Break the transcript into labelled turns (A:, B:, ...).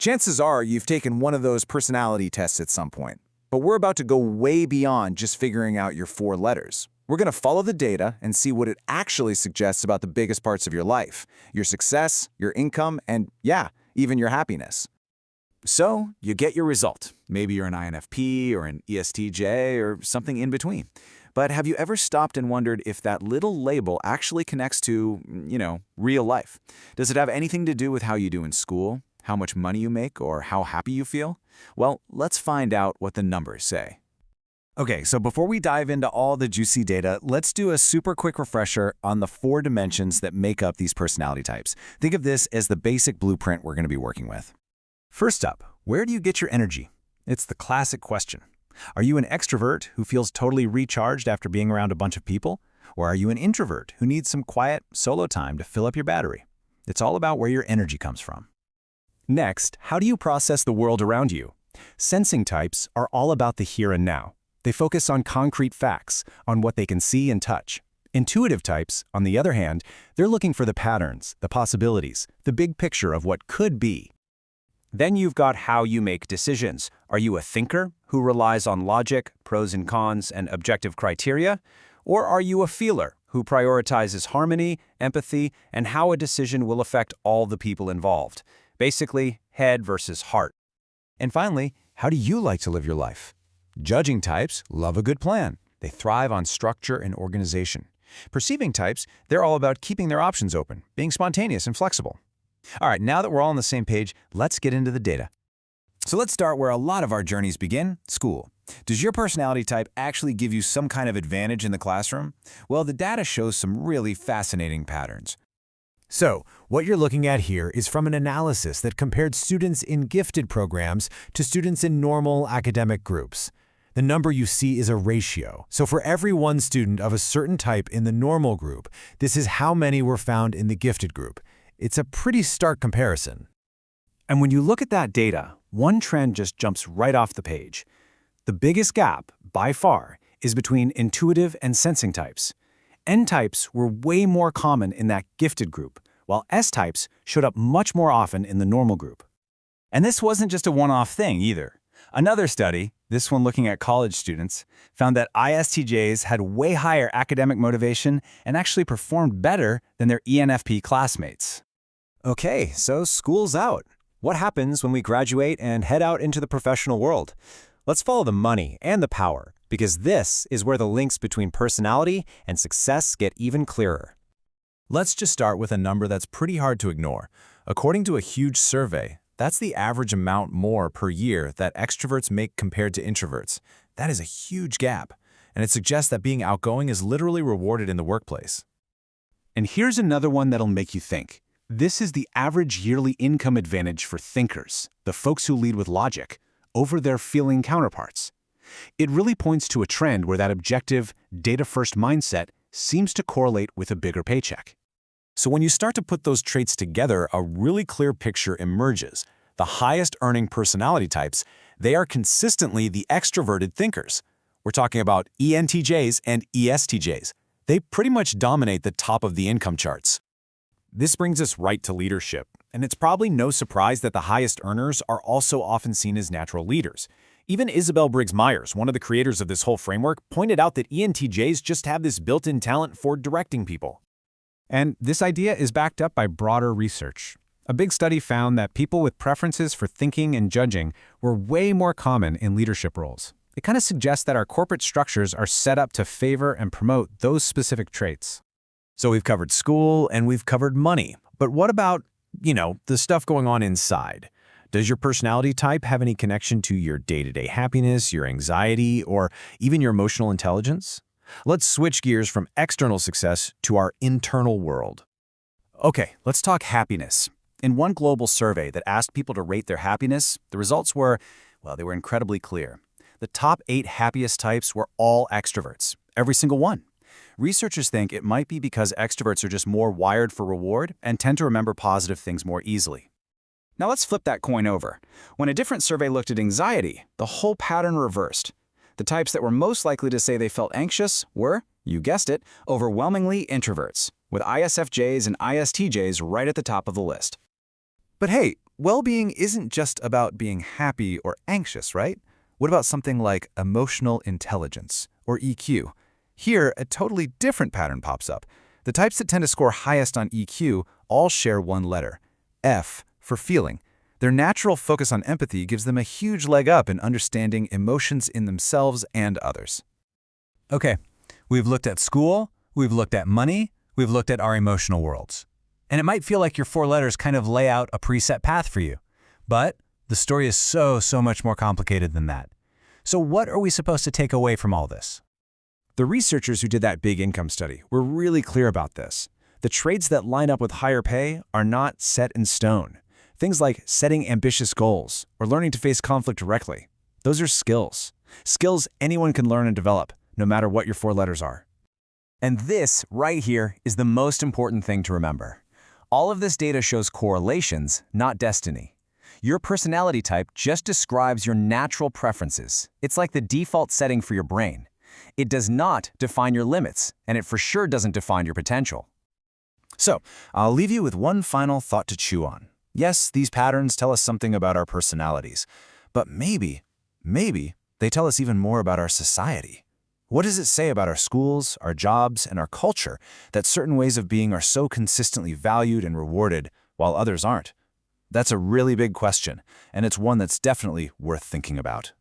A: Chances are you've taken one of those personality tests at some point, but we're about to go way beyond just figuring out your 4 letters. We're going to follow the data and see what it actually suggests about the biggest parts of your life, your success, your income, and yeah, even your happiness. So, you get your result. Maybe you're an INFP or an ESTJ or something in between. But have you ever stopped and wondered if that little label actually connects to, real life? Does it have anything to do with how you do in school, how much money you make, or how happy you feel? Well, let's find out what the numbers say. Okay, so before we dive into all the juicy data, let's do a super quick refresher on the 4 dimensions that make up these personality types. Think of this as the basic blueprint we're going to be working with. First up, where do you get your energy? It's the classic question. Are you an extrovert who feels totally recharged after being around a bunch of people? Or are you an introvert who needs some quiet, solo time to fill up your battery? It's all about where your energy comes from. Next, how do you process the world around you? Sensing types are all about the here and now. They focus on concrete facts, on what they can see and touch. Intuitive types, on the other hand, they're looking for the patterns, the possibilities, the big picture of what could be. Then you've got how you make decisions. Are you a thinker who relies on logic, pros and cons, and objective criteria? Or are you a feeler who prioritizes harmony, empathy, and how a decision will affect all the people involved? Basically, head versus heart. And finally, how do you like to live your life? Judging types love a good plan. They thrive on structure and organization. Perceiving types, they're all about keeping their options open, being spontaneous and flexible. All right, now that we're all on the same page, let's get into the data. So let's start where a lot of our journeys begin, school. Does your personality type actually give you some kind of advantage in the classroom? Well, the data shows some really fascinating patterns. So, what you're looking at here is from an analysis that compared students in gifted programs to students in normal academic groups. The number you see is a ratio. So for every one student of a certain type in the normal group, this is how many were found in the gifted group. It's a pretty stark comparison. And when you look at that data, one trend just jumps right off the page. The biggest gap, by far, is between intuitive and sensing types. N-types were way more common in that gifted group, while S-types showed up much more often in the normal group. And this wasn't just a one-off thing either. Another study, this one looking at college students, found that ISTJs had way higher academic motivation and actually performed better than their ENFP classmates.
B: Okay, so school's out. What happens when we graduate and head out into the professional world? Let's follow the money and the power, because this is where the links between personality and success get even clearer.
A: Let's just start with a number that's pretty hard to ignore. According to a huge survey, that's the average amount more per year that extroverts make compared to introverts. That is a huge gap, and it suggests that being outgoing is literally rewarded in the workplace.
C: And here's another one that'll make you think. This is the average yearly income advantage for thinkers, the folks who lead with logic, over their feeling counterparts. It really points to a trend where that objective, data-first mindset seems to correlate with a bigger paycheck.
A: So when you start to put those traits together, a really clear picture emerges. The highest earning personality types, they are consistently the extroverted thinkers. We're talking about ENTJs and ESTJs. They pretty much dominate the top of the income charts. This brings us right to leadership, and it's probably no surprise that the highest earners are also often seen as natural leaders. Even Myers-Briggs Myers, one of the creators of this whole framework, pointed out that ENTJs just have this built-in talent for directing people.
D: And this idea is backed up by broader research. A big study found that people with preferences for thinking and judging were way more common in leadership roles. It kind of suggests that our corporate structures are set up to favor and promote those specific traits.
A: So we've covered school and we've covered money. But what about, the stuff going on inside? Does your personality type have any connection to your day-to-day happiness, your anxiety, or even your emotional intelligence? Let's switch gears from external success to our internal world. Okay, let's talk happiness. In one global survey that asked people to rate their happiness, the results were, they were incredibly clear. The top 8 happiest types were all extroverts, every single one. Researchers think it might be because extroverts are just more wired for reward and tend to remember positive things more easily. Now let's flip that coin over. When a different survey looked at anxiety, the whole pattern reversed. The types that were most likely to say they felt anxious were, you guessed it, overwhelmingly introverts, with ISFJs and ISTJs right at the top of the list. But hey, well-being isn't just about being happy or anxious, right? What about something like emotional intelligence, or EQ? Here, a totally different pattern pops up. The types that tend to score highest on EQ all share one letter, F, for feeling. Their natural focus on empathy gives them a huge leg up in understanding emotions in themselves and others.
B: Okay, we've looked at school, we've looked at money, we've looked at our emotional worlds. And it might feel like your 4 letters kind of lay out a preset path for you. But the story is so much more complicated than that. So what are we supposed to take away from all this?
A: The researchers who did that big income study were really clear about this. The traits that line up with higher pay are not set in stone. Things like setting ambitious goals or learning to face conflict directly. Those are skills. Skills anyone can learn and develop, no matter what your 4 letters are.
B: And this, right here, is the most important thing to remember. All of this data shows correlations, not destiny. Your personality type just describes your natural preferences. It's like the default setting for your brain. It does not define your limits, and it for sure doesn't define your potential.
A: So, I'll leave you with one final thought to chew on. Yes, these patterns tell us something about our personalities, but maybe they tell us even more about our society. What does it say about our schools, our jobs, and our culture that certain ways of being are so consistently valued and rewarded while others aren't? That's a really big question, and it's one that's definitely worth thinking about.